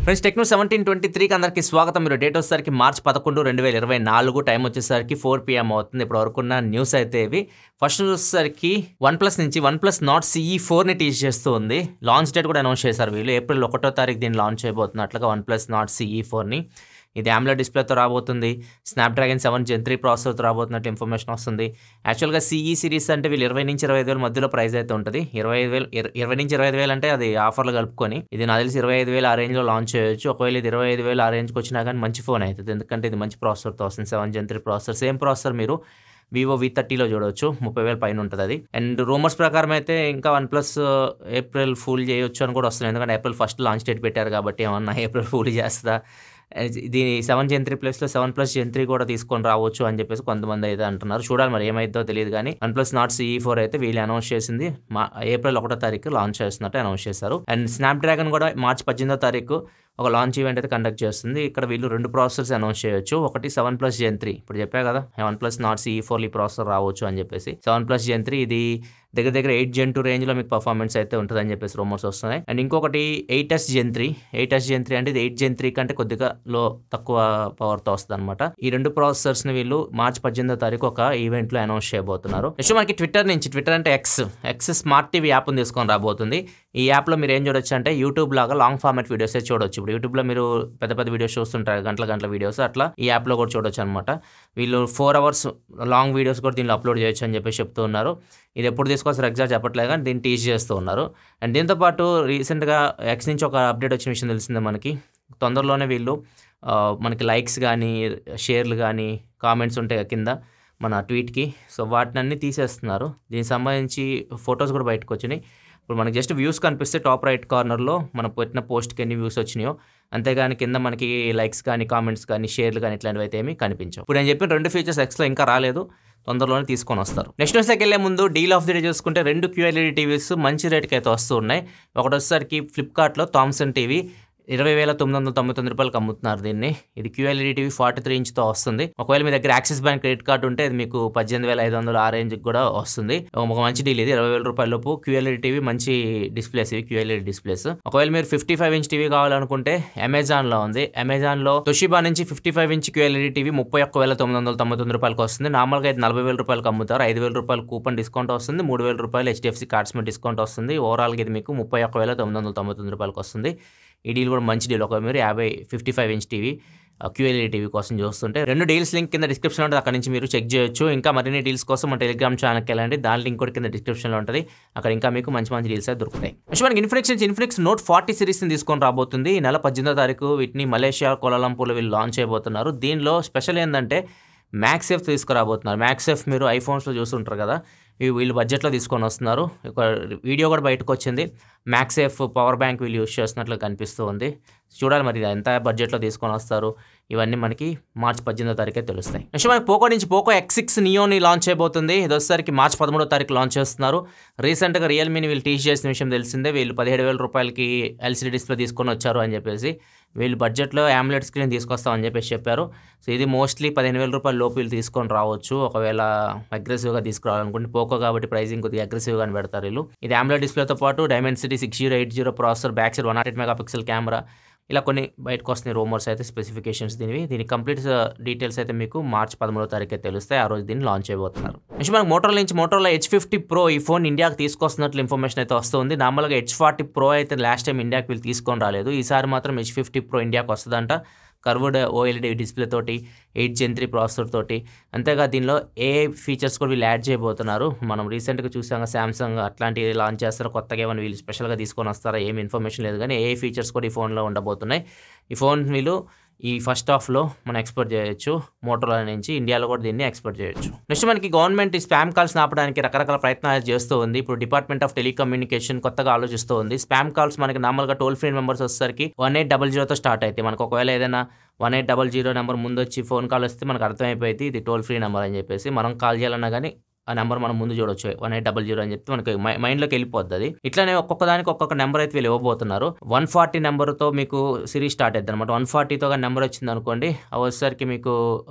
Friends techno 1723కి అందరికీ స్వాగతం. మీరు డేట్ వచ్చేసరికి మార్చ్ 11, 2024 టైం వచ్చేసరికి 4 PM అవుతుంది. ఇప్పుడు వరకున్న న్యూస్ అయితే ఇవి. ఫస్ట్ వచ్చేసరికి వన్‌ప్లస్ నుంచి వన్‌ప్లస్ నాట్ CE4ని టీజ్ చేస్తూ ఉంది. లాంచ్ డేట్ కూడా అనౌన్స్ చేశారు వీళ్ళు. ఏప్రిల్ 1వ తారీఖు దీన్ని లాంచ్ చేయబోతున్నట్లుగా వన్‌ప్లస్ నాట్ CE4ని. ఇది AMOLED డిస్ప్లేతో రాబోతుంది. స్నాప్డ్రాగన్ 7 Gen 3 ప్రాసెసర్తో రాబోతున్నట్టు ఇన్ఫర్మేషన్ వస్తుంది. యాక్చువల్గా CE సిరీస్ అంటే వీళ్ళు 20,000-25,000 మధ్యలో ప్రైస్ అయితే ఉంటుంది. 20,000 అంటే అది ఆఫర్లు కలుపుకొని ఇది నాకు తెలిసి 25,000 ఆ రేంజ్లో లాంచ్ చేయొచ్చు. ఒకవేళ ఇది 25,000 ఆ రేంజ్కి వచ్చినా కానీ మంచి ఫోన్ అవుతుంది. ఎందుకంటే ఇది మంచి ప్రాసెసర్తో వస్తుంది. 7 Gen 3 ప్రాసెసర్. సేమ్ ప్రాసెసర్ మీరు Vivo V30లో చూడవచ్చు. 30,000 పైన ఉంటుంది అది. అండ్ రూమర్స్ ప్రకారం అయితే ఇంకా వన్‌ప్లస్ ఏప్రిల్ ఫూల్ చేయొచ్చు అని కూడా వస్తుంది. ఎందుకంటే ఏప్రిల్ 1 లాంచ్ డేట్ పెట్టారు కాబట్టి ఏమన్నా ఏప్రిల్ ఫూల్ చేస్తుందా, ఇది 7 Gen 3 ప్లస్లో 7+ Gen 3 కూడా తీసుకొని రావచ్చు అని చెప్పేసి కొంతమంది అయితే అంటున్నారు. చూడాలి మరి ఏమైందో తెలియదు. కానీ వన్‌ప్లస్ నాట్ CE4 అయితే వీళ్ళు అనౌన్స్ చేసింది ఏప్రిల్ 1వ తారీఖు లాంచ్ చేస్తున్నట్టు అనౌన్స్ చేశారు. అండ్ స్నాప్డ్రాగన్ కూడా మార్చ్ 18వ తారీఖు ఒక లాంచ్ ఈవెంట్ అయితే కండక్ట్ చేస్తుంది. ఇక్కడ వీళ్ళు 2 ప్రాసెసర్స్ అనౌన్స్ చేయొచ్చు. ఒకటి 7+ Gen 3, ఇప్పుడు చెప్పా కదా వన్‌ప్లస్ నాట్ CE4 ఈ ప్రాసెసర్ రావచ్చు అని చెప్పేసి. 7+ Gen 3 ఇది దగ్గర 8 Gen 2 రేంజ్లో మీకు పర్ఫార్మెన్స్ అయితే ఉంటుందని చెప్పేసి రూమర్స్ వస్తున్నాయి. అండ్ ఇంకొకటి 8S Gen 3. 8S Gen 3 అంటే ఇది 8 Gen 3 కంటే కొద్దిగా తక్కువ పవర్తో వస్తుంది అనమాట. ఈ 2 ప్రాసెసర్స్ని వీళ్ళు మార్చ్ 18వ తారీఖు ఒక ఈవెంట్లో అనౌన్స్ చేయబోతున్నారు. నెక్స్ట్ మనకి ట్విట్టర్ అంటే ఎక్స్ స్మార్ట్ టీవీ యాప్ని తీసుకొని రాబోతుంది. ఈ యాప్లో మీరు ఏం చూడొచ్చు అంటే యూట్యూబ్ లాగా లాంగ్ ఫార్మాట్ వీడియోస్ చూడొచ్చు. ఇప్పుడు యూట్యూబ్లో మీరు పెద్ద వీడియోస్ చూస్తుంటారు, గంటల వీడియోస్, అట్లా ఈ యాప్లో కూడా చూడొచ్చు అనమాట. వీళ్ళు 4 hours లాంగ్ వీడియోస్ కూడా దీనిలో అప్లోడ్ చేయొచ్చు అని చెప్పేసి చెప్తూ ఉన్నారు. ఇది ఎప్పుడు తీసుకొస్తారు ఎగ్జాక్ట్ చెప్పట్లేదు కానీ దీన్ని టీచ్ చేస్తూ ఉన్నారు. అండ్ దీంతోపాటు రీసెంట్గా ఎక్స్ నుంచి ఒక అప్డేట్ వచ్చిన విషయం తెలిసిందే మనకి. తొందరలోనే వీళ్ళు మనకి లైక్స్ కానీ షేర్లు కానీ కామెంట్స్ ఉంటాయి కింద మన ట్వీట్కి, సో వాటిని తీసేస్తున్నారు. దీనికి సంబంధించి ఫొటోస్ కూడా బయటకు వచ్చినాయి. ఇప్పుడు మనకి జస్ట్ వ్యూస్ కనిపిస్తే టాప్ రైట్ కార్నర్లో మనం పెట్టిన పోస్ట్కి ఎన్ని వ్యూస్ వచ్చినాయో, అంతేగాని కింద మనకి లైక్స్ కానీ కామెంట్స్ కానీ షేర్లు కానీ ఇట్లాంటివి అయితే ఏమీ కనిపించవు. ఇప్పుడు నేను చెప్పిన 2 ఫీచర్స్ ఎక్స్లో ఇంకా రాలేదు, తొందరలోనే తీసుకొని వస్తారు. నెక్స్ట్ న్యూస్లోకి వెళ్ళే ముందు డీల్ ఆఫ్ ది డే చూసుకుంటే 2 QLED టీవీస్ మంచి రేట్కి అయితే వస్తూ ఉన్నాయి. ఒకటి వచ్చేసరికి ఫ్లిప్కార్ట్లో థామ్సన్ టీవీ 20,999 రూపాయలకి అమ్ముతున్నారు దీన్ని. ఇది QLED టీవీ 43 ఇంచ్తో వస్తుంది. ఒకవేళ మీ దగ్గర యాక్సిస్ బ్యాంక్ క్రెడిట్ కార్డు ఉంటే ఇది మీకు 18,500 ఆ రేంజ్కి కూడా వస్తుంది. ఒక మంచి డీల్ ఇది. 20,000 రూపాయల లోపు QLED టీవీ మంచి డిస్ప్లేస్ ఇవి QLED డిస్ప్లేస్. ఒకవేళ మీరు 55 ఇంచ్ టీవీ కావాలనుకుంటే అమెజాన్లో ఉంది. అమెజాన్లో తొషిబా నుంచి 55 ఇంచ్ QLED టీవీ 31,999 రూపాయలకి వస్తుంది. నార్మల్గా అయితే 40,000 రూపాయలకి అమ్ముతారు. 5,000 రూపాయలు కూపన్ డిస్కౌంట్ వస్తుంది. 3,000 రూపాయలు HDFC కార్డ్స్ మీద డిస్కౌంట్ వస్తుంది. ఓవరాల్గా ఇది మీకు 31,999 రూపాయలకి వస్తుంది. ఈ డీల్ కూడా మంచి డీల్. ఒకవేళ మీరు 55 ఇంచ్ టీవీ QLED టీవీ కోసం చూస్తుంటే 2 డీల్స్ లింక్ కింద డిస్క్రిప్షన్లో ఉంటుంది, అక్కడ నుంచి మీరు చెక్ చేయొచ్చు. ఇంకా మరిన్ని డీల్స్ కోసం మన టెలిగ్రామ్ ఛానల్కి వెళ్ళండి, దాని లింక్ కూడా కింద డిస్క్రిప్షన్లో ఉంటుంది. అక్కడ ఇంకా మీకు మంచి డీల్స్ అయితే దొరుకుతాయి. నెక్స్ట్ మనకి ఇన్ఫినిక్స్ నోట్ 40 సిరీస్ని తీసుకొని రాబోతుంది. ఈ నెల 18వ తారీఖు వీటిని మలేషియా కోలాలంపూర్లో వీళ్ళు లాంచ్ చేయబోతున్నారు. దీనిలో స్పెషల్ ఏంటంటే మ్యాక్సేఫ్ తీసుకురాబోతున్నారు. మ్యాక్సేఫ్ మీరు ఐఫోన్స్లో చూస్తుంటారు కదా, వీళ్ళు బడ్జెట్లో తీసుకొని వస్తున్నారు. ఒక వీడియో కూడా బయటకు వచ్చింది. మ్యాక్సేఫ్ పవర్ బ్యాంక్ వీళ్ళు యూజ్ చేస్తున్నట్లు కనిపిస్తూ ఉంది. చూడాలి మరి ఎంత బడ్జెట్లో తీసుకొని వస్తారు. ఇవన్నీ మనకి మార్చ్ 18వ తారీఖే తెలుస్తాయి. నెక్స్ట్ మనకి పోకో నుంచి పోకో X6 నియోని లాంచ్ చేయబోతుంది. ఇది వచ్చేసరికి మార్చ్ 13వ తారీఖు లాంచ్ చేస్తున్నారు. రీసెంట్గా రియల్మీని వీళ్ళు టీచ్ చేసిన విషయం తెలిసిందే. వీళ్ళు 17,000 రూపాయలకి LCD డిస్ప్లే తీసుకొని వచ్చారు అని చెప్పేసి. వీళ్ళు బడ్జెట్లో AMOLED స్క్రీన్ తీసుకొస్తామని చెప్పేసి చెప్పారు. సో ఇది మోస్ట్లీ 15,000 రూపాయల లోపు వీళ్ళు తీసుకొని రావచ్చు. ఒకవేళ అగ్రెసివ్గా తీసుకురావాలనుకుంటే పోకో కాబట్టి ప్రైసింగ్ కొద్దిగా అగ్రెసివ్గానే పెడతారు వీళ్ళు. ఇది AMOLED డిస్ప్లేతో పాటు Dimensity 6080 processor, back side 108 megapixel camera, ఇలా కొన్ని బయటకు వస్తున్నాయి రూమర్స్ అయితే, స్పెసిఫికేషన్స్ దీని కంప్లీట్ డీటెయిల్స్ అయితే మీకు మార్చ్ 13వ తారీఖు తెలుస్తాయి. ఆ రోజు దీన్ని లాంచ్ చేయబోతున్నారు. నెక్స్ట్ మనకు మోటరోలా H50 Pro ఈ ఫోన్ ఇండియాకి తీసుకొస్తున్నట్లు ఇన్ఫర్మేషన్ అయితే వస్తుంది. నార్మల్గా H40 Pro అయితే లాస్ట్ టైం ఇండియాకి వీళ్ళు తీసుకొని రాలేదు. ఈసారి మాత్రం H50 Pro ఇండియాకి వస్తుందంట. కర్వ్డ్ OLED డిస్ప్లే తోటి, 8 Gen 3 ప్రాసెసర్ తోటి. అంతేగా దీనిలో AI ఫీచర్స్ కూడా వీళ్ళు యాడ్ చేయబోతున్నారు. మనం రీసెంట్గా చూసాక శాంసంగ్ అట్లాంటివి లాంచ్ చేస్తారు. కొత్తగా ఏమైనా వీళ్ళు స్పెషల్గా తీసుకొని వస్తారా ఏమి ఇన్ఫర్మేషన్ లేదు, కానీ AI ఫీచర్స్ కూడా ఈ ఫోన్లో ఉండబోతున్నాయి. ఈ ఫోన్ వీళ్ళు ఈ ఫస్ట్ హాఫ్లో మనం ఎక్స్పోర్ట్ చేయొచ్చు. మోటరోలా నుంచి ఇండియాలో కూడా దీన్ని ఎక్స్పోర్ట్ చేయొచ్చు. నెక్స్ట్ మనకి గవర్నమెంట్ ఈ స్పామ్ కాల్స్ ఆపడానికి రకరకాల ప్రయత్నాలు చేస్తూ ఉంది. ఇప్పుడు డిపార్ట్మెంట్ ఆఫ్ టెలికమ్యూనికేషన్ కొత్తగా ఆలోచిస్తూ ఉంది. స్పామ్ కాల్స్ మనకి నార్మల్గా టోల్ ఫ్రీ నెంబర్స్ వచ్చేసరికి 1800తో స్టార్ట్ అయితే మనకు ఒకవేళ ఏదైనా 1800 నెంబర్ ముందు వచ్చి ఫోన్ కాల్ వస్తే మనకు అర్థమైపోయింది ఇది టోల్ ఫ్రీ నెంబర్ అని చెప్పేసి. మనం కాల్ చేయాలన్నా కానీ ఆ నెంబర్ మనం ముందు చూడొచ్చు 1800 అని చెప్తే మనకి మైండ్లోకి వెళ్ళిపోద్ది అది. ఇట్లానే ఒక్కొక్క దానికి ఒక్కొక్క నెంబర్ అయితే వీళ్ళు ఇవ్వబోతున్నారు. 140 నెంబర్తో మీకు సిరీస్ స్టార్ట్ అవుతుంది అనమాట. 140తో నెంబర్ వచ్చింది అనుకోండి, అవి వచ్చేసరికి మీకు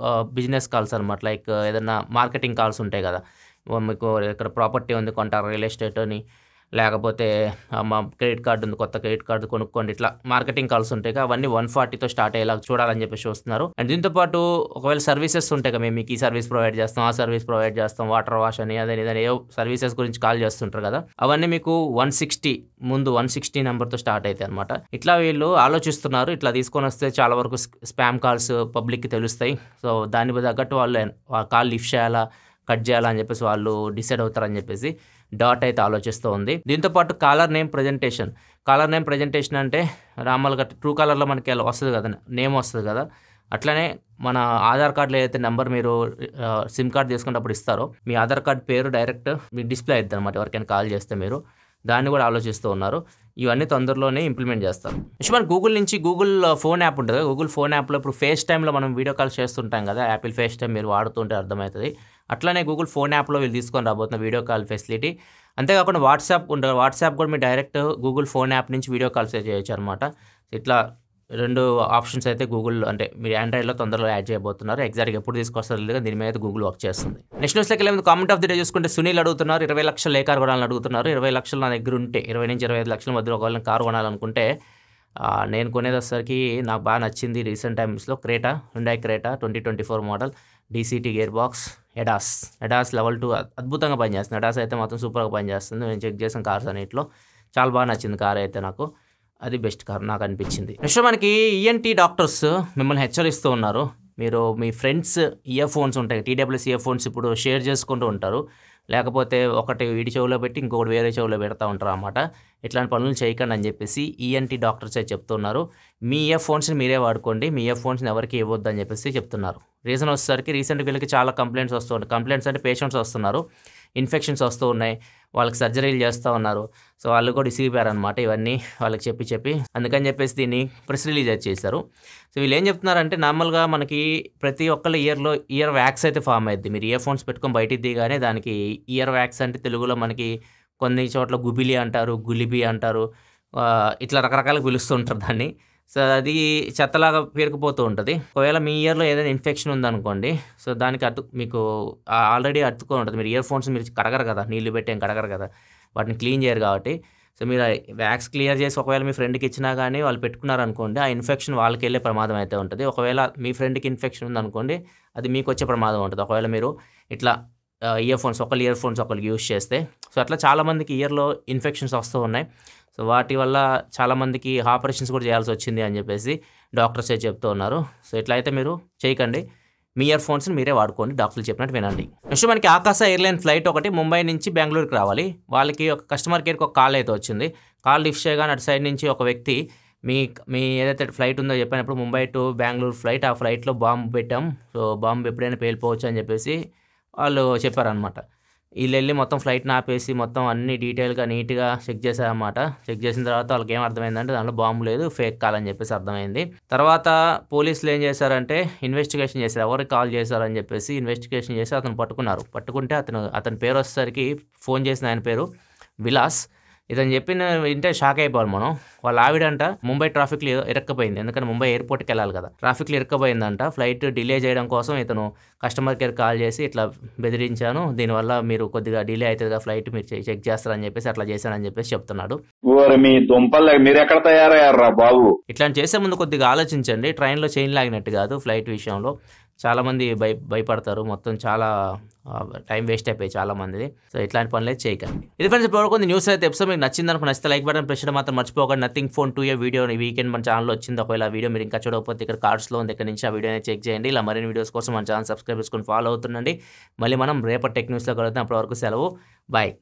బిజినెస్ కాల్స్ అనమాట. లైక్ ఏదైనా మార్కెటింగ్ కాల్స్ ఉంటాయి కదా, మీకు ఇక్కడ ప్రాపర్టీ ఉంది కొంటారు, రియల్ ఎస్టేట్ అని లేకపోతే మా క్రెడిట్ కార్డు ఉంది, కొత్త క్రెడిట్ కార్డు కొనుక్కోండి, ఇట్లా మార్కెటింగ్ కాల్స్ ఉంటాయి కదా, అవన్నీ 140తో స్టార్ట్ అయ్యేలాగా చూడాలని చెప్పేసి వస్తున్నారు. అండ్ దీంతో పాటు ఒకవేళ సర్వీసెస్ ఉంటాయి కదా, మేము మీకు ఈ సర్వీస్ ప్రొవైడ్ చేస్తాం, ఆ సర్వీస్ ప్రొవైడ్ చేస్తాం, వాటర్ వాష్ అని అదని ఇదని ఏవో సర్వీసెస్ గురించి కాల్ చేస్తుంటారు కదా, అవన్నీ మీకు 160 నెంబర్తో స్టార్ట్ అవుతాయి అనమాట. ఇట్లా వీళ్ళు ఆలోచిస్తున్నారు, ఇట్లా తీసుకొని వస్తే చాలా వరకు స్పామ్ కాల్స్ పబ్లిక్కి తెలుస్తాయి. సో దాని తగ్గట్టు వాళ్ళు కాల్ లిఫ్ట్ చేయాలా, కట్ చేయాలా అని చెప్పేసి వాళ్ళు డిసైడ్ అవుతారని చెప్పేసి డాట్ అయితే ఆలోచిస్తూ ఉంది. దీంతోపాటు కాలర్ నేమ్ ప్రజెంటేషన్ అంటే రామల్గా ట్రూ కాలర్లో మనకి అలా వస్తుంది కదా, నేమ్ వస్తుంది కదా, అట్లనే మన ఆధార్ కార్డులో ఏదైతే నెంబర్ మీరు సిమ్ కార్డ్ తీసుకున్నప్పుడు ఇస్తారో మీ ఆధార్ కార్డ్ పేరు డైరెక్ట్ మీకు డిస్ప్లే అవుతుంది అనమాట ఎవరికైనా కాల్ చేస్తే. మీరు దాన్ని కూడా ఆలోచిస్తూ ఉన్నారు. ఇవన్నీ తొందరలోనే ఇంప్లిమెంట్ చేస్తారు. మన గూగుల్ నుంచి గూగుల్ ఫోన్ యాప్ ఉంటుంది కదా, గూగుల్ ఫోన్ యాప్లో ఇప్పుడు ఫేస్ టైంలో మనం వీడియో కాల్ చేస్తుంటాం కదా, యాపిల్ ఫేస్ టైం మీరు వాడుతుంటే అర్థమవుతుంది. అట్లనే గూగుల్ ఫోన్ యాప్లో వీళ్ళు తీసుకొని రాబోతున్న వీడియో కాల్ ఫెసిలిటీ. అంతేకాకుండా వాట్సాప్ ఉంటుంది, వాట్సాప్ కూడా మీరు డైరెక్ట్ గూగుల్ ఫోన్ యాప్ నుంచి వీడియో కాల్స్ చేయొచ్చు అనమాట. ఇట్లా 2 ఆప్షన్స్ అయితే గూగుల్ అంటే మీరు ఆండ్రాయిడ్లో తొందరలో యాడ్ చేయబోతున్నారు. ఎగ్జాక్ట్గా ఎప్పుడు తీసుకొస్తారు లేదు, దీని మీద గూగుల్ వర్క్ చేస్తుంది. నెక్స్ట్ న్యూస్లోకి వెళ్ళే ముందు కామెంట్ ఆఫ్ ది డే చూసుకుంటే సునీల్ అడుగుతున్నారు 20 లక్షలు ఏ కారు కొనాలని అడుగుతున్నారు. 20 లక్షలు నా దగ్గర ఉంటే 20 నుంచి 25 లక్షల మధ్యలో ఒకవేళ కారు కొనాలనుకుంటే నేను కొనేది వచ్చేసరికి నాకు బాగా నచ్చింది రీసెంట్ టైమ్స్లో Hyundai Creta 2024 model, DCT gear box, ADAS level 2 అద్భుతంగా పనిచేస్తుంది. ఎడాస్ అయితే మాత్రం సూపర్గా పనిచేస్తుంది. నేను చెక్ చేసిన కార్స్ అన్నింటిలో చాలా బాగా నచ్చింది కార్ అయితే నాకు. అది బెస్ట్ కార్ నాకు అనిపించింది. నెక్స్ట్ మనకి ENT డాక్టర్స్ మిమ్మల్ని హెచ్చరిస్తూ ఉన్నారు. మీరు మీ ఫ్రెండ్స్ ఇయర్ ఫోన్స్ ఉంటాయి, TWS ఇయర్ ఫోన్స్ ఇప్పుడు షేర్ చేసుకుంటూ ఉంటారు, లేకపోతే ఒకటి వీడి చెవులో పెట్టి ఇంకొకటి వేరే చెవులో పెడతా ఉంటారు అన్నమాట. ఇట్లాంటి పనులు చేయకండి అని చెప్పేసి ENT డాక్టర్స్ అయితే చెప్తున్నారు. మీ ఇయర్ ఫోన్స్ని మీరే వాడుకోండి, మీ ఇయర్ ఫోన్స్ని ఎవరికి ఇవ్వద్దు అని చెప్పేసి చెప్తున్నారు. రీజన్ వచ్చేసరికి రీసెంట్గా వీళ్ళకి చాలా కంప్లైంట్స్ వస్తున్నాయి. కంప్లైంట్స్ అంటే పేషెంట్స్ వస్తున్నారు, ఇన్ఫెక్షన్స్ వస్తూ ఉన్నాయి, వాళ్ళకి సర్జరీలు చేస్తూ ఉన్నారు. సో వాళ్ళు కూడా ఇసిగిపోయారనమాట ఇవన్నీ వాళ్ళకి చెప్పి అందుకని చెప్పేసి దీన్ని ప్రెస్ రిలీజ్ చేశారు. సో వీళ్ళు ఏం చెప్తున్నారంటే నార్మల్గా మనకి ప్రతి ఒక్కళ్ళ ఇయర్ వ్యాక్స్ అయితే ఫామ్ అయ్యింది. మీరు ఇయర్ ఫోన్స్ పెట్టుకొని బయటికి దిగానే దానికి ఇయర్ వ్యాక్స్ అంటే తెలుగులో మనకి కొన్ని చోట్ల గుబిలి అంటారు, గులిబి అంటారు, ఇట్లా రకరకాలుగా పిలుస్తుంటారు దాన్ని. సో అది చెత్తలాగా పేరుకుపోతూ ఉంటుంది. ఒకవేళ మీ ఇయర్లో ఏదైనా ఇన్ఫెక్షన్ ఉందనుకోండి, సో దానికి మీకు ఆల్రెడీ అతుక్కొని ఉంటుంది. మీరు ఇయర్ ఫోన్స్ మీరు కడగరు కదా, నీళ్ళు పెట్టి ఏం కడగరు కదా, వాటిని క్లీన్ చేయరు కాబట్టి. సో మీరు వ్యాక్స్ క్లియర్ చేసి ఒకవేళ మీ ఫ్రెండ్కి ఇచ్చినా కానీ వాళ్ళు పెట్టుకున్నారనుకోండి, ఆ ఇన్ఫెక్షన్ వాళ్ళకి వెళ్ళే ప్రమాదం అయితే ఉంటుంది. ఒకవేళ మీ ఫ్రెండ్కి ఇన్ఫెక్షన్ ఉందనుకోండి, అది మీకు వచ్చే ప్రమాదం ఉంటుంది ఒకవేళ మీరు ఇట్లా ఇయర్ ఫోన్స్ ఒకరికి యూజ్ చేస్తే. సో అట్లా చాలామందికి ఇయర్లో ఇన్ఫెక్షన్స్ వస్తూ ఉన్నాయి. సో వాటి వల్ల చాలామందికి ఆపరేషన్స్ కూడా చేయాల్సి వచ్చింది అని చెప్పేసి డాక్టర్సే చెప్తూ ఉన్నారు. సో ఇట్లా అయితే మీరు చేయకండి, మీ ఇయర్ ఫోన్స్ని మీరే వాడుకోండి, డాక్టర్లు చెప్పినట్టు వినండి. నెక్స్ట్ మనకి ఆకాశ ఎయిర్లైన్ ఫ్లైట్ ఒకటి ముంబై నుంచి బెంగళూరుకి రావాలి. వాళ్ళకి ఒక కస్టమర్ కేర్కి ఒక కాల్ అయితే వచ్చింది. కాల్ లిఫ్ట్ చేయగానే అటు సైడ్ నుంచి ఒక వ్యక్తి మీ ఏదైతే ఫ్లైట్ ఉందో చెప్పినప్పుడు ముంబై టు బెంగళూరు ఫ్లైట్, ఆ ఫ్లైట్లో బాంబు పెట్టాం, సో బాంబు ఎప్పుడైనా పేలిపోవచ్చు అని చెప్పేసి వాళ్ళు చెప్పారనమాట. వీళ్ళు వెళ్ళి మొత్తం ఫ్లైట్ని ఆపేసి మొత్తం అన్ని డీటెయిల్గా నీట్గా చెక్ చేశారన్నమాట. చెక్ చేసిన తర్వాత వాళ్ళకి ఏం అర్థమైందంటే దాంట్లో బాంబు లేదు, ఫేక్ కాల్ అని చెప్పేసి అర్థమైంది. తర్వాత పోలీసులు ఏం చేశారంటే ఇన్వెస్టిగేషన్ చేశారు, ఎవరికి కాల్ చేశారని చెప్పేసి ఇన్వెస్టిగేషన్ చేసి అతను పట్టుకున్నారు. పట్టుకుంటే అతని పేరు వచ్చేసరికి ఫోన్ చేసిన ఆయన పేరు విలాస్. ఇతను చెప్పిన వింటే షాక్ అయిపోవాలి మనం. వాళ్ళ ఆవిడంట ముంబై ట్రాఫిక్లో ఇరక్కపోయింది, ఎందుకంటే ముంబై ఎయిర్పోర్ట్కి వెళ్ళాలి కదా, ట్రాఫిక్లో ఇరక్కపోయిందంట. ఫ్లైట్ డిలే చేయడం కోసం ఇతను కస్టమర్ కేర్ కాల్ చేసి ఇట్లా బెదిరించాను, దీనివల్ల మీరు కొద్దిగా డిలే అవుతుంది ఫ్లైట్, మీరు చెక్ చేస్తారని చెప్పేసి అట్లా చేశానని చెప్పేసి చెప్తున్నాడు. మీ దుంపలు మీరు ఎక్కడ తయారయ్యారా బాబు? ఇట్లాంటి చేసే ముందు కొద్దిగా ఆలోచించండి. ట్రైన్లో చైన్ లాగినట్టు కాదు, ఫ్లైట్ విషయంలో చాలామంది భయపడతారు, మొత్తం చాలా టైం వేస్ట్ అయిపోయి చాలా మంది. సో ఇట్లాంటి పనులు అయితే చేయకండి. ఇది ఫ్రెండ్స్ ఇప్పుడు న్యూస్ అయితే ఎపిసోడ్ మీకు నచ్చిందనుకో, నచ్చితే లైక్ బటన్ ప్రెస్ చేయడం మాత్రం మర్చిపోకండి. నథింగ్ ఫోన్ 2 వీడియో ఈ వీకెండ్ మన ఛానల్లో వచ్చింది. ఒకవేళ ఆ వీడియో మీరు ఇంకా చూడకపోతే ఇక్కడ కార్డ్స్లో ఉంది, ఇక్కడ నుంచి ఆ వీడియో చెక్ చేయండి. ఇలా మరిన్ని వీడియోస్ కోసం మన ఛానల్ సబ్స్క్రైబ్ చేసుకొని ఫాలో అవుతుండండి. మళ్ళీ మనం రేపటి టెక్ న్యూస్లో కలుద్దాం. అప్పటి వరకు సెలవు, బాయ్.